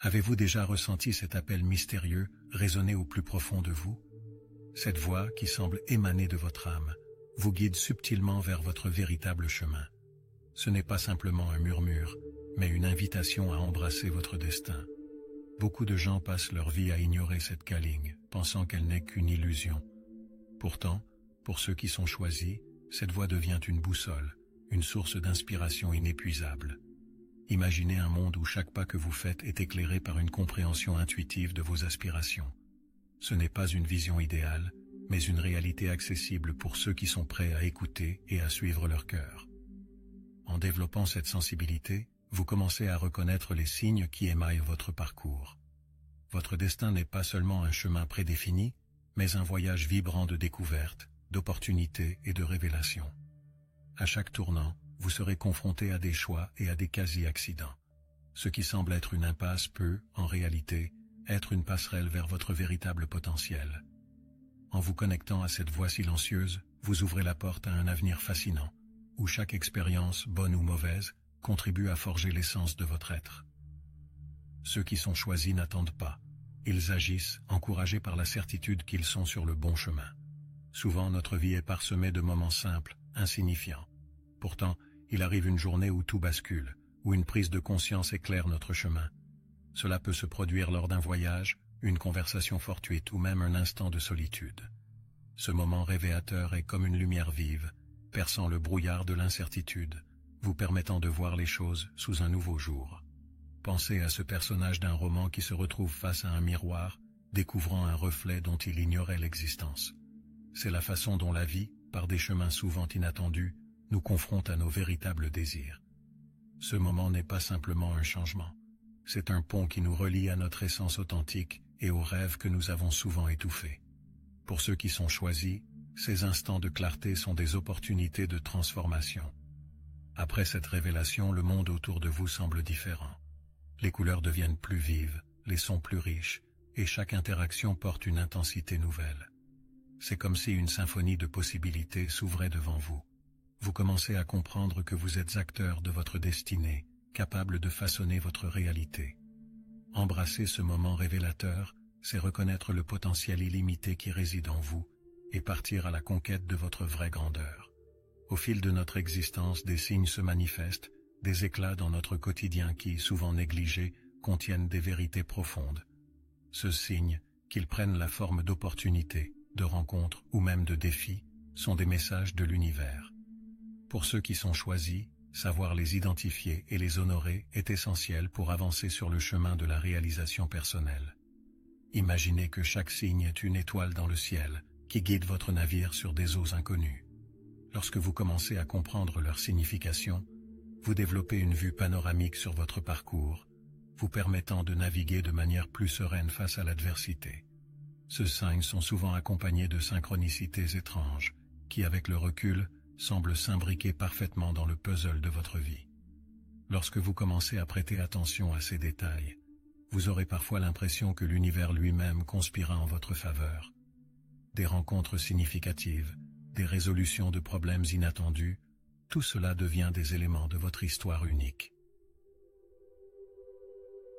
Avez-vous déjà ressenti cet appel mystérieux résonner au plus profond de vous? Cette voix, qui semble émaner de votre âme, vous guide subtilement vers votre véritable chemin. Ce n'est pas simplement un murmure, mais une invitation à embrasser votre destin. Beaucoup de gens passent leur vie à ignorer cette câline, pensant qu'elle n'est qu'une illusion. Pourtant, pour ceux qui sont choisis, cette voie devient une boussole, une source d'inspiration inépuisable. Imaginez un monde où chaque pas que vous faites est éclairé par une compréhension intuitive de vos aspirations. Ce n'est pas une vision idéale, mais une réalité accessible pour ceux qui sont prêts à écouter et à suivre leur cœur. En développant cette sensibilité, vous commencez à reconnaître les signes qui émaillent votre parcours. Votre destin n'est pas seulement un chemin prédéfini, mais un voyage vibrant de découvertes, d'opportunités et de révélations. À chaque tournant, vous serez confronté à des choix et à des quasi-accidents. Ce qui semble être une impasse peut, en réalité, être une passerelle vers votre véritable potentiel. En vous connectant à cette voie silencieuse, vous ouvrez la porte à un avenir fascinant, où chaque expérience, bonne ou mauvaise, contribue à forger l'essence de votre être. Ceux qui sont choisis n'attendent pas. Ils agissent, encouragés par la certitude qu'ils sont sur le bon chemin. Souvent, notre vie est parsemée de moments simples, insignifiants. Pourtant, il arrive une journée où tout bascule, où une prise de conscience éclaire notre chemin. Cela peut se produire lors d'un voyage, une conversation fortuite ou même un instant de solitude. Ce moment révélateur est comme une lumière vive, perçant le brouillard de l'incertitude, vous permettant de voir les choses sous un nouveau jour. Pensez à ce personnage d'un roman qui se retrouve face à un miroir, découvrant un reflet dont il ignorait l'existence. C'est la façon dont la vie, par des chemins souvent inattendus, nous confronte à nos véritables désirs. Ce moment n'est pas simplement un changement. C'est un pont qui nous relie à notre essence authentique et aux rêves que nous avons souvent étouffés. Pour ceux qui sont choisis, ces instants de clarté sont des opportunités de transformation. Après cette révélation, le monde autour de vous semble différent. Les couleurs deviennent plus vives, les sons plus riches, et chaque interaction porte une intensité nouvelle. C'est comme si une symphonie de possibilités s'ouvrait devant vous. Vous commencez à comprendre que vous êtes acteur de votre destinée, capable de façonner votre réalité. Embrasser ce moment révélateur, c'est reconnaître le potentiel illimité qui réside en vous et partir à la conquête de votre vraie grandeur. Au fil de notre existence, des signes se manifestent, des éclats dans notre quotidien qui, souvent négligés, contiennent des vérités profondes. Ce signe, qu'ils prennent la forme d'opportunités, de rencontres ou même de défis, sont des messages de l'univers. Pour ceux qui sont choisis, savoir les identifier et les honorer est essentiel pour avancer sur le chemin de la réalisation personnelle. Imaginez que chaque signe est une étoile dans le ciel qui guide votre navire sur des eaux inconnues. Lorsque vous commencez à comprendre leur signification, vous développez une vue panoramique sur votre parcours, vous permettant de naviguer de manière plus sereine face à l'adversité. Ces signes sont souvent accompagnés de synchronicités étranges, qui avec le recul, semblent s'imbriquer parfaitement dans le puzzle de votre vie. Lorsque vous commencez à prêter attention à ces détails, vous aurez parfois l'impression que l'univers lui-même conspira en votre faveur. Des rencontres significatives, des résolutions de problèmes inattendus, tout cela devient des éléments de votre histoire unique.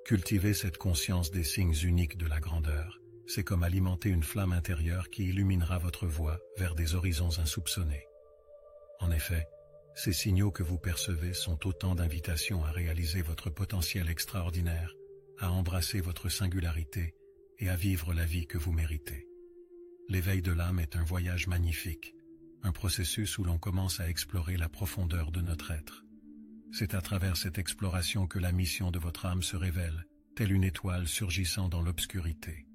Cultiver cette conscience des signes uniques de la grandeur, c'est comme alimenter une flamme intérieure qui illuminera votre voie vers des horizons insoupçonnés. En effet, ces signaux que vous percevez sont autant d'invitations à réaliser votre potentiel extraordinaire, à embrasser votre singularité et à vivre la vie que vous méritez. L'éveil de l'âme est un voyage magnifique, un processus où l'on commence à explorer la profondeur de notre être. C'est à travers cette exploration que la mission de votre âme se révèle, telle une étoile surgissant dans l'obscurité.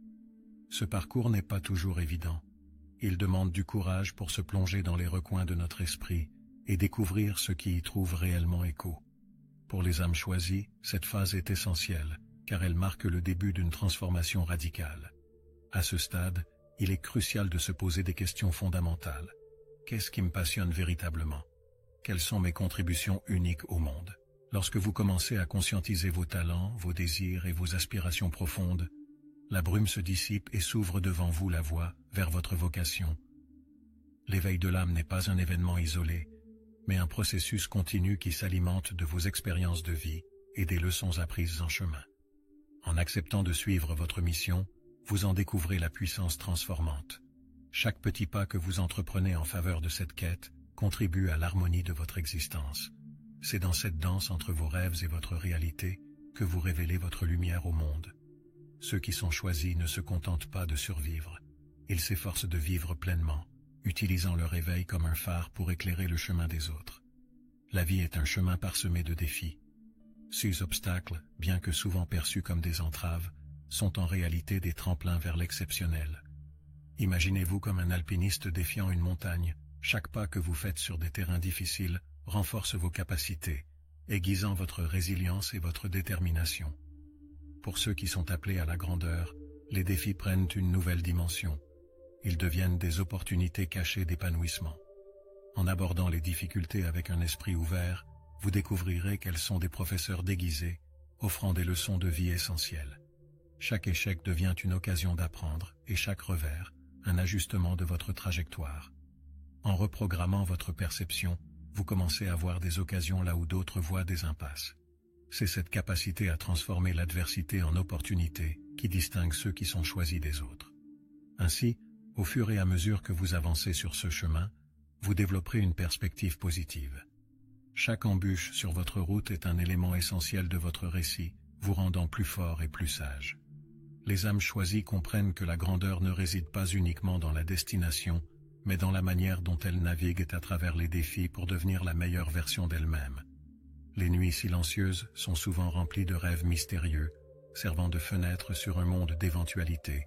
Ce parcours n'est pas toujours évident. Il demande du courage pour se plonger dans les recoins de notre esprit et découvrir ce qui y trouve réellement écho. Pour les âmes choisies, cette phase est essentielle, car elle marque le début d'une transformation radicale. À ce stade, il est crucial de se poser des questions fondamentales. Qu'est-ce qui me passionne véritablement? Quelles sont mes contributions uniques au monde? Lorsque vous commencez à conscientiser vos talents, vos désirs et vos aspirations profondes, la brume se dissipe et s'ouvre devant vous la voie vers votre vocation. L'éveil de l'âme n'est pas un événement isolé, mais un processus continu qui s'alimente de vos expériences de vie et des leçons apprises en chemin. En acceptant de suivre votre mission, vous en découvrez la puissance transformante. Chaque petit pas que vous entreprenez en faveur de cette quête contribue à l'harmonie de votre existence. C'est dans cette danse entre vos rêves et votre réalité que vous révélez votre lumière au monde. Ceux qui sont choisis ne se contentent pas de survivre. Ils s'efforcent de vivre pleinement, utilisant leur éveil comme un phare pour éclairer le chemin des autres. La vie est un chemin parsemé de défis. Ces obstacles, bien que souvent perçus comme des entraves, sont en réalité des tremplins vers l'exceptionnel. Imaginez-vous comme un alpiniste défiant une montagne. Chaque pas que vous faites sur des terrains difficiles renforce vos capacités, aiguisant votre résilience et votre détermination. Pour ceux qui sont appelés à la grandeur, les défis prennent une nouvelle dimension. Ils deviennent des opportunités cachées d'épanouissement. En abordant les difficultés avec un esprit ouvert, vous découvrirez qu'elles sont des professeurs déguisés, offrant des leçons de vie essentielles. Chaque échec devient une occasion d'apprendre, et chaque revers, un ajustement de votre trajectoire. En reprogrammant votre perception, vous commencez à voir des occasions là où d'autres voient des impasses. C'est cette capacité à transformer l'adversité en opportunité qui distingue ceux qui sont choisis des autres. Ainsi, au fur et à mesure que vous avancez sur ce chemin, vous développerez une perspective positive. Chaque embûche sur votre route est un élément essentiel de votre récit, vous rendant plus fort et plus sage. Les âmes choisies comprennent que la grandeur ne réside pas uniquement dans la destination, mais dans la manière dont elles naviguent à travers les défis pour devenir la meilleure version d'elles-mêmes. Les nuits silencieuses sont souvent remplies de rêves mystérieux, servant de fenêtres sur un monde d'éventualités.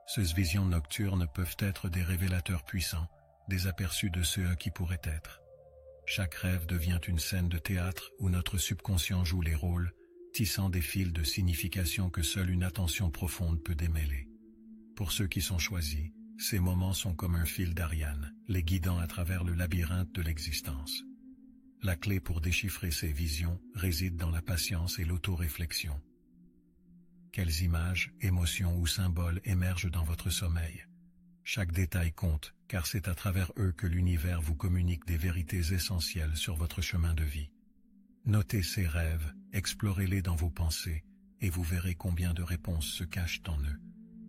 Ces visions nocturnes peuvent être des révélateurs puissants, des aperçus de ce qui pourrait être. Chaque rêve devient une scène de théâtre où notre subconscient joue les rôles, tissant des fils de signification que seule une attention profonde peut démêler. Pour ceux qui sont choisis, ces moments sont comme un fil d'Ariane, les guidant à travers le labyrinthe de l'existence. La clé pour déchiffrer ces visions réside dans la patience et l'autoréflexion. Quelles images, émotions ou symboles émergent dans votre sommeil? Chaque détail compte, car c'est à travers eux que l'univers vous communique des vérités essentielles sur votre chemin de vie. Notez ces rêves, explorez-les dans vos pensées, et vous verrez combien de réponses se cachent en eux,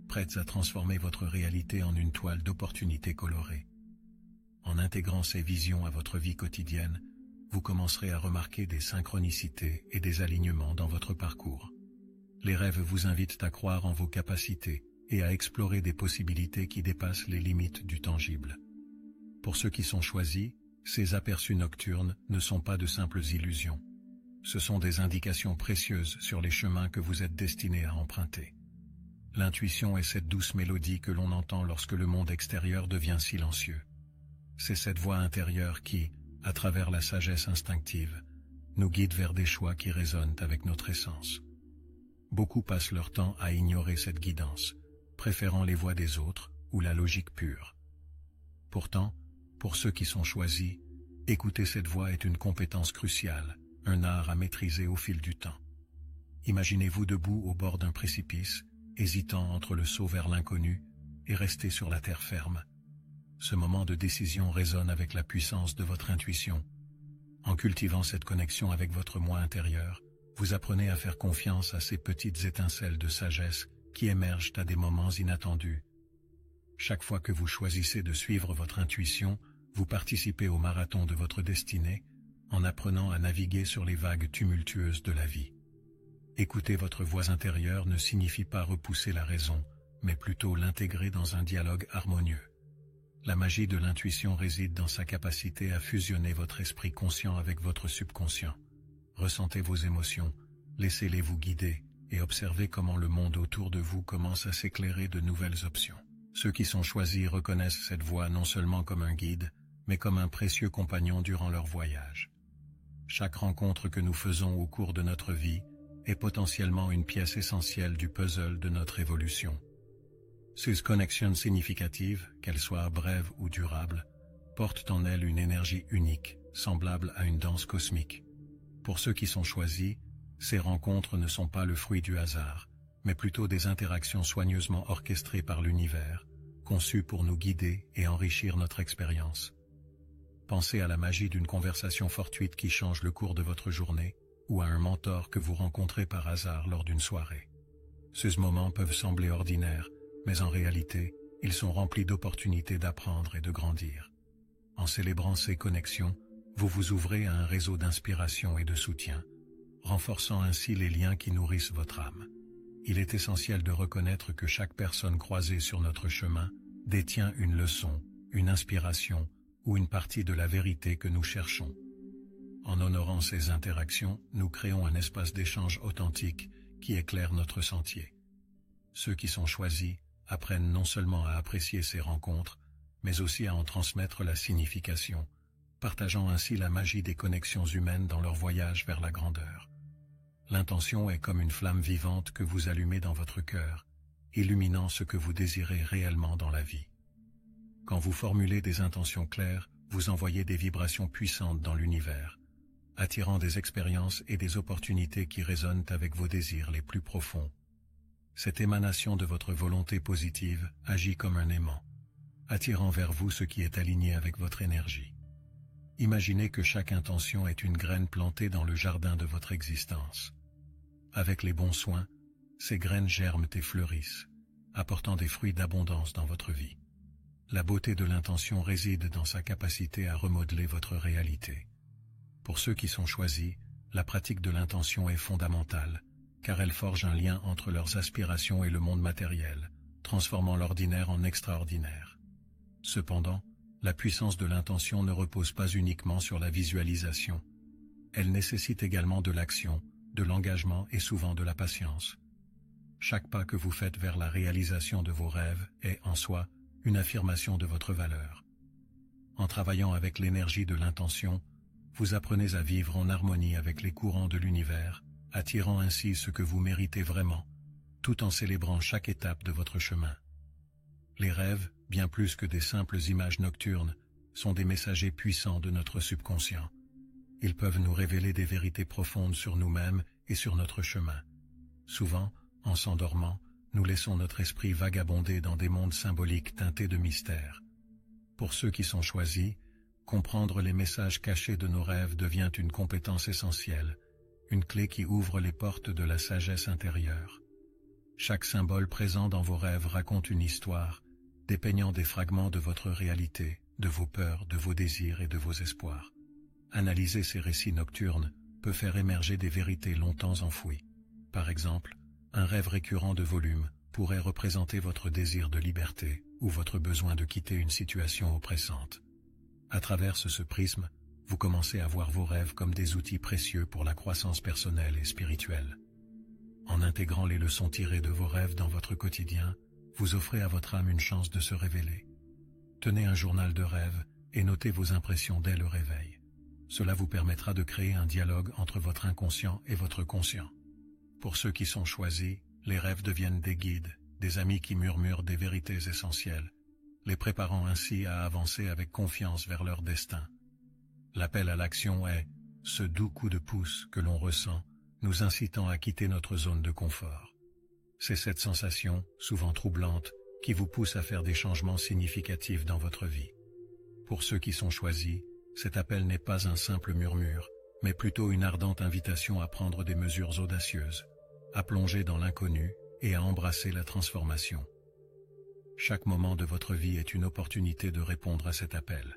prêtes à transformer votre réalité en une toile d'opportunités colorées. En intégrant ces visions à votre vie quotidienne, vous commencerez à remarquer des synchronicités et des alignements dans votre parcours. Les rêves vous invitent à croire en vos capacités et à explorer des possibilités qui dépassent les limites du tangible. Pour ceux qui sont choisis, ces aperçus nocturnes ne sont pas de simples illusions. Ce sont des indications précieuses sur les chemins que vous êtes destinés à emprunter. L'intuition est cette douce mélodie que l'on entend lorsque le monde extérieur devient silencieux. C'est cette voix intérieure qui, à travers la sagesse instinctive, nous guide vers des choix qui résonnent avec notre essence. Beaucoup passent leur temps à ignorer cette guidance, préférant les voix des autres ou la logique pure. Pourtant, pour ceux qui sont choisis, écouter cette voix est une compétence cruciale, un art à maîtriser au fil du temps. Imaginez-vous debout au bord d'un précipice, hésitant entre le saut vers l'inconnu et rester sur la terre ferme. Ce moment de décision résonne avec la puissance de votre intuition. En cultivant cette connexion avec votre moi intérieur, vous apprenez à faire confiance à ces petites étincelles de sagesse qui émergent à des moments inattendus. Chaque fois que vous choisissez de suivre votre intuition, vous participez au marathon de votre destinée en apprenant à naviguer sur les vagues tumultueuses de la vie. Écouter votre voix intérieure ne signifie pas repousser la raison, mais plutôt l'intégrer dans un dialogue harmonieux. La magie de l'intuition réside dans sa capacité à fusionner votre esprit conscient avec votre subconscient. Ressentez vos émotions, laissez-les vous guider et observez comment le monde autour de vous commence à s'éclairer de nouvelles options. Ceux qui sont choisis reconnaissent cette voie non seulement comme un guide, mais comme un précieux compagnon durant leur voyage. Chaque rencontre que nous faisons au cours de notre vie est potentiellement une pièce essentielle du puzzle de notre évolution. Ces connexions significatives, qu'elles soient brèves ou durables, portent en elles une énergie unique, semblable à une danse cosmique. Pour ceux qui sont choisis, ces rencontres ne sont pas le fruit du hasard, mais plutôt des interactions soigneusement orchestrées par l'univers, conçues pour nous guider et enrichir notre expérience. Pensez à la magie d'une conversation fortuite qui change le cours de votre journée, ou à un mentor que vous rencontrez par hasard lors d'une soirée. Ces moments peuvent sembler ordinaires, mais en réalité, ils sont remplis d'opportunités d'apprendre et de grandir. En célébrant ces connexions, vous vous ouvrez à un réseau d'inspiration et de soutien, renforçant ainsi les liens qui nourrissent votre âme. Il est essentiel de reconnaître que chaque personne croisée sur notre chemin détient une leçon, une inspiration ou une partie de la vérité que nous cherchons. En honorant ces interactions, nous créons un espace d'échange authentique qui éclaire notre sentier. Ceux qui sont choisis apprennent non seulement à apprécier ces rencontres, mais aussi à en transmettre la signification, partageant ainsi la magie des connexions humaines dans leur voyage vers la grandeur. L'intention est comme une flamme vivante que vous allumez dans votre cœur, illuminant ce que vous désirez réellement dans la vie. Quand vous formulez des intentions claires, vous envoyez des vibrations puissantes dans l'univers, attirant des expériences et des opportunités qui résonnent avec vos désirs les plus profonds. Cette émanation de votre volonté positive agit comme un aimant, attirant vers vous ce qui est aligné avec votre énergie. Imaginez que chaque intention est une graine plantée dans le jardin de votre existence. Avec les bons soins, ces graines germent et fleurissent, apportant des fruits d'abondance dans votre vie. La beauté de l'intention réside dans sa capacité à remodeler votre réalité. Pour ceux qui sont choisis, la pratique de l'intention est fondamentale, car elle forge un lien entre leurs aspirations et le monde matériel, transformant l'ordinaire en extraordinaire. Cependant, la puissance de l'intention ne repose pas uniquement sur la visualisation. Elle nécessite également de l'action, de l'engagement et souvent de la patience. Chaque pas que vous faites vers la réalisation de vos rêves est, en soi, une affirmation de votre valeur. En travaillant avec l'énergie de l'intention, vous apprenez à vivre en harmonie avec les courants de l'univers, attirant ainsi ce que vous méritez vraiment, tout en célébrant chaque étape de votre chemin. Les rêves, bien plus que des simples images nocturnes, sont des messagers puissants de notre subconscient. Ils peuvent nous révéler des vérités profondes sur nous-mêmes et sur notre chemin. Souvent, en s'endormant, nous laissons notre esprit vagabonder dans des mondes symboliques teintés de mystère. Pour ceux qui sont choisis, comprendre les messages cachés de nos rêves devient une compétence essentielle, une clé qui ouvre les portes de la sagesse intérieure. Chaque symbole présent dans vos rêves raconte une histoire, dépeignant des fragments de votre réalité, de vos peurs, de vos désirs et de vos espoirs. Analyser ces récits nocturnes peut faire émerger des vérités longtemps enfouies. Par exemple, un rêve récurrent de volume pourrait représenter votre désir de liberté ou votre besoin de quitter une situation oppressante. À travers ce prisme, vous commencez à voir vos rêves comme des outils précieux pour la croissance personnelle et spirituelle. En intégrant les leçons tirées de vos rêves dans votre quotidien, vous offrez à votre âme une chance de se révéler. Tenez un journal de rêves et notez vos impressions dès le réveil. Cela vous permettra de créer un dialogue entre votre inconscient et votre conscient. Pour ceux qui sont choisis, les rêves deviennent des guides, des amis qui murmurent des vérités essentielles, les préparant ainsi à avancer avec confiance vers leur destin. L'appel à l'action est ce doux coup de pouce que l'on ressent, nous incitant à quitter notre zone de confort. C'est cette sensation, souvent troublante, qui vous pousse à faire des changements significatifs dans votre vie. Pour ceux qui sont choisis, cet appel n'est pas un simple murmure, mais plutôt une ardente invitation à prendre des mesures audacieuses, à plonger dans l'inconnu et à embrasser la transformation. Chaque moment de votre vie est une opportunité de répondre à cet appel.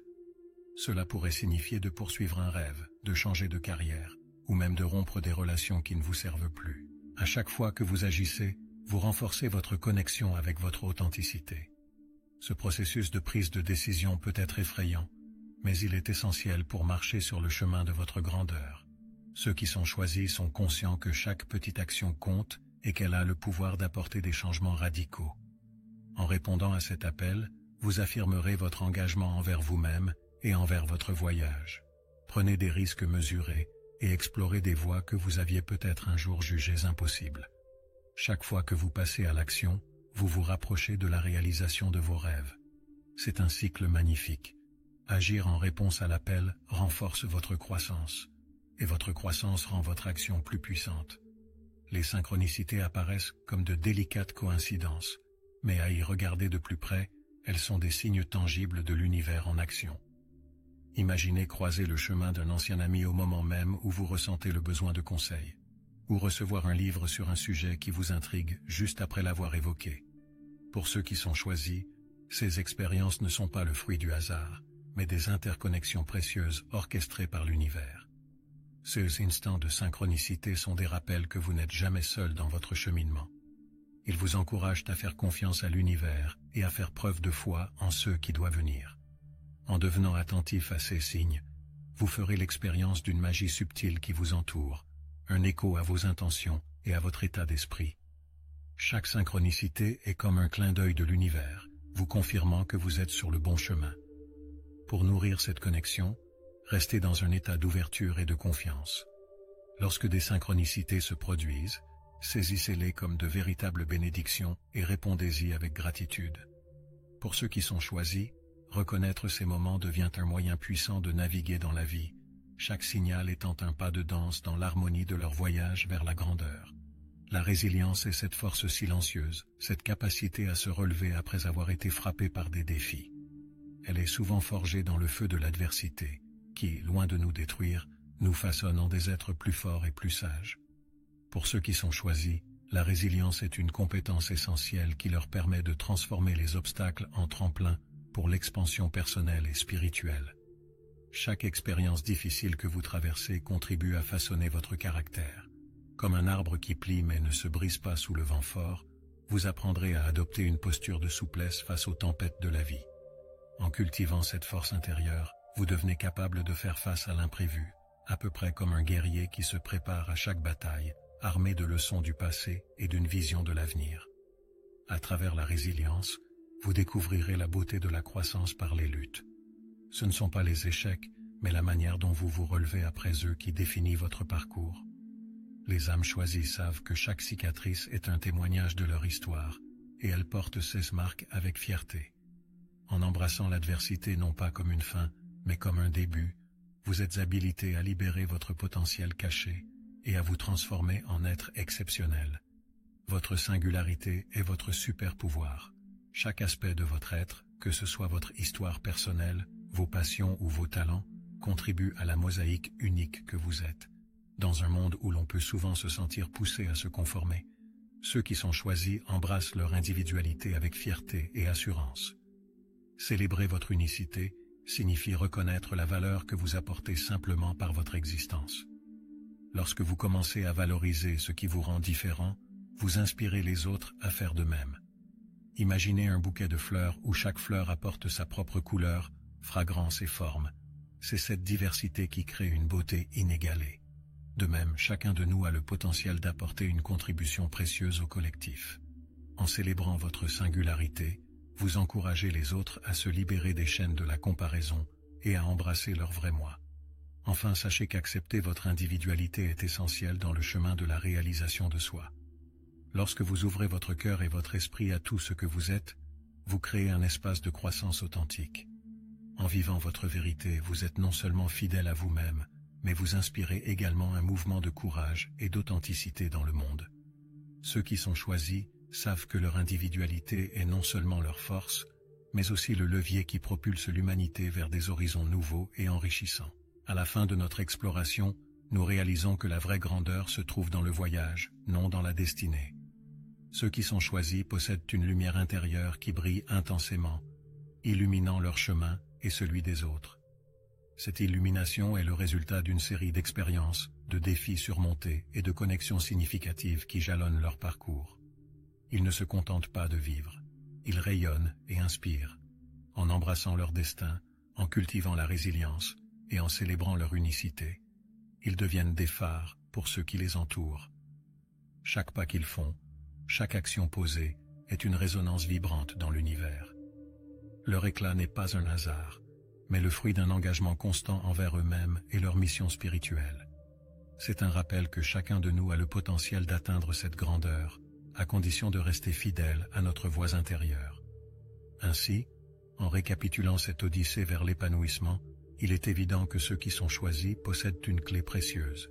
Cela pourrait signifier de poursuivre un rêve, de changer de carrière, ou même de rompre des relations qui ne vous servent plus. À chaque fois que vous agissez, vous renforcez votre connexion avec votre authenticité. Ce processus de prise de décision peut être effrayant, mais il est essentiel pour marcher sur le chemin de votre grandeur. Ceux qui sont choisis sont conscients que chaque petite action compte et qu'elle a le pouvoir d'apporter des changements radicaux. En répondant à cet appel, vous affirmerez votre engagement envers vous-même et envers votre voyage. Prenez des risques mesurés et explorez des voies que vous aviez peut-être un jour jugées impossibles. Chaque fois que vous passez à l'action, vous vous rapprochez de la réalisation de vos rêves. C'est un cycle magnifique. Agir en réponse à l'appel renforce votre croissance, et votre croissance rend votre action plus puissante. Les synchronicités apparaissent comme de délicates coïncidences, mais à y regarder de plus près, elles sont des signes tangibles de l'univers en action. Imaginez croiser le chemin d'un ancien ami au moment même où vous ressentez le besoin de conseils, ou recevoir un livre sur un sujet qui vous intrigue juste après l'avoir évoqué. Pour ceux qui sont choisis, ces expériences ne sont pas le fruit du hasard, mais des interconnexions précieuses orchestrées par l'univers. Ces instants de synchronicité sont des rappels que vous n'êtes jamais seul dans votre cheminement. Ils vous encouragent à faire confiance à l'univers et à faire preuve de foi en ceux qui doivent venir. En devenant attentif à ces signes, vous ferez l'expérience d'une magie subtile qui vous entoure, un écho à vos intentions et à votre état d'esprit. Chaque synchronicité est comme un clin d'œil de l'univers, vous confirmant que vous êtes sur le bon chemin. Pour nourrir cette connexion, restez dans un état d'ouverture et de confiance. Lorsque des synchronicités se produisent, saisissez-les comme de véritables bénédictions et répondez-y avec gratitude. Pour ceux qui sont choisis, reconnaître ces moments devient un moyen puissant de naviguer dans la vie, chaque signal étant un pas de danse dans l'harmonie de leur voyage vers la grandeur. La résilience est cette force silencieuse, cette capacité à se relever après avoir été frappé par des défis. Elle est souvent forgée dans le feu de l'adversité, qui, loin de nous détruire, nous façonne en des êtres plus forts et plus sages. Pour ceux qui sont choisis, la résilience est une compétence essentielle qui leur permet de transformer les obstacles en tremplin pour l'expansion personnelle et spirituelle. Chaque expérience difficile que vous traversez contribue à façonner votre caractère. Comme un arbre qui plie mais ne se brise pas sous le vent fort, vous apprendrez à adopter une posture de souplesse face aux tempêtes de la vie. En cultivant cette force intérieure, vous devenez capable de faire face à l'imprévu, à peu près comme un guerrier qui se prépare à chaque bataille, armé de leçons du passé et d'une vision de l'avenir. À travers la résilience, vous découvrirez la beauté de la croissance par les luttes. Ce ne sont pas les échecs, mais la manière dont vous vous relevez après eux qui définit votre parcours. Les âmes choisies savent que chaque cicatrice est un témoignage de leur histoire, et elles portent ces marques avec fierté. En embrassant l'adversité non pas comme une fin, mais comme un début, vous êtes habilité à libérer votre potentiel caché et à vous transformer en être exceptionnel. Votre singularité est votre super pouvoir. Chaque aspect de votre être, que ce soit votre histoire personnelle, vos passions ou vos talents, contribue à la mosaïque unique que vous êtes. Dans un monde où l'on peut souvent se sentir poussé à se conformer, ceux qui sont choisis embrassent leur individualité avec fierté et assurance. Célébrer votre unicité signifie reconnaître la valeur que vous apportez simplement par votre existence. Lorsque vous commencez à valoriser ce qui vous rend différent, vous inspirez les autres à faire de même. Imaginez un bouquet de fleurs où chaque fleur apporte sa propre couleur, fragrance et forme. C'est cette diversité qui crée une beauté inégalée. De même, chacun de nous a le potentiel d'apporter une contribution précieuse au collectif. En célébrant votre singularité, vous encouragez les autres à se libérer des chaînes de la comparaison et à embrasser leur vrai moi. Enfin, sachez qu'accepter votre individualité est essentiel dans le chemin de la réalisation de soi. Lorsque vous ouvrez votre cœur et votre esprit à tout ce que vous êtes, vous créez un espace de croissance authentique. En vivant votre vérité, vous êtes non seulement fidèle à vous-même, mais vous inspirez également un mouvement de courage et d'authenticité dans le monde. Ceux qui sont choisis savent que leur individualité est non seulement leur force, mais aussi le levier qui propulse l'humanité vers des horizons nouveaux et enrichissants. À la fin de notre exploration, nous réalisons que la vraie grandeur se trouve dans le voyage, non dans la destinée. Ceux qui sont choisis possèdent une lumière intérieure qui brille intensément, illuminant leur chemin et celui des autres. Cette illumination est le résultat d'une série d'expériences, de défis surmontés et de connexions significatives qui jalonnent leur parcours. Ils ne se contentent pas de vivre, ils rayonnent et inspirent. En embrassant leur destin, en cultivant la résilience et en célébrant leur unicité, ils deviennent des phares pour ceux qui les entourent. Chaque pas qu'ils font, chaque action posée est une résonance vibrante dans l'univers. Leur éclat n'est pas un hasard, mais le fruit d'un engagement constant envers eux-mêmes et leur mission spirituelle. C'est un rappel que chacun de nous a le potentiel d'atteindre cette grandeur, à condition de rester fidèle à notre voie intérieure. Ainsi, en récapitulant cette odyssée vers l'épanouissement, il est évident que ceux qui sont choisis possèdent une clé précieuse.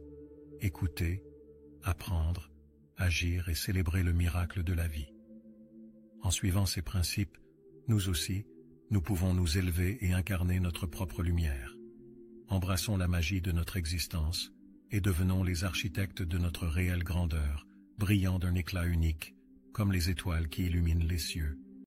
Écouter, apprendre, agir et célébrer le miracle de la vie. En suivant ces principes, nous aussi, nous pouvons nous élever et incarner notre propre lumière. Embrassons la magie de notre existence et devenons les architectes de notre réelle grandeur, brillant d'un éclat unique, comme les étoiles qui illuminent les cieux.